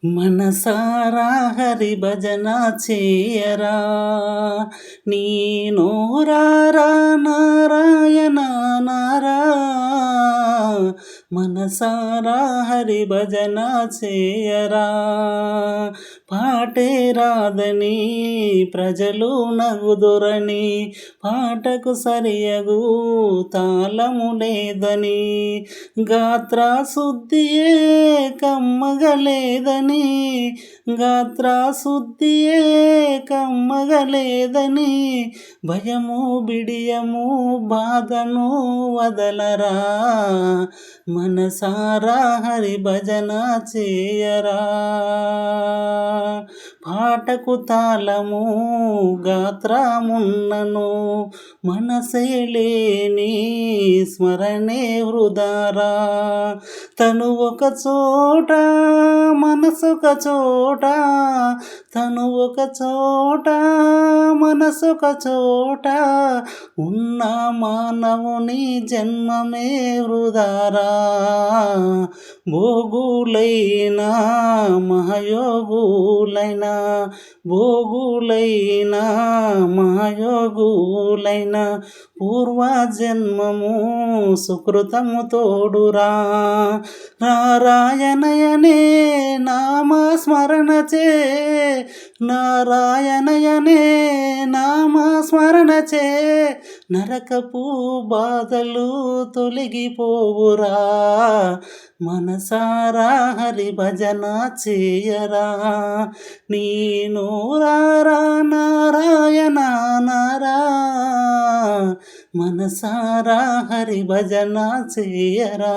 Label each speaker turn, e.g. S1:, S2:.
S1: మనసారా హరి భజన చేయరా, నీ నోరారా నారాయణ నారా. మనసారా హరి భజన చేయరా, పాటే రాదని ప్రజలు నగుదురని, పాటకు సరియగు తాళము లేదని, గాత్ర శుద్ధియే కమ్మగలేదని, గాత్ర శుద్ధియే కమ్మగలేదని, భయము బిడియము బాధను వదలరా, మనసారా హరి భజన చేయరా. పాటకు తాళము గాత్రమున్నను, మనసే లేని స్మరణే వృధారా. తను ఒక చోట మనసొక చోట, తను ఒక చోట మనసొక చోట, ఉన్న మానవుని జన్మమే వృధారా. భోగులైనా మహయోగులైనా, భోగులైనా మహయోగులైనా, పూర్వజన్మము సుకృతము తోడురా. నారాయణయనే నామస్మరణచే, నారాయణయనే నామస్మరణచే, నరకపు బాధలు తొలగిపోవురా, మనసారా హరి భజన చేయరా. నీ నోరారా నారాయణ నారా, మనసారా హరి భజన చేయరా.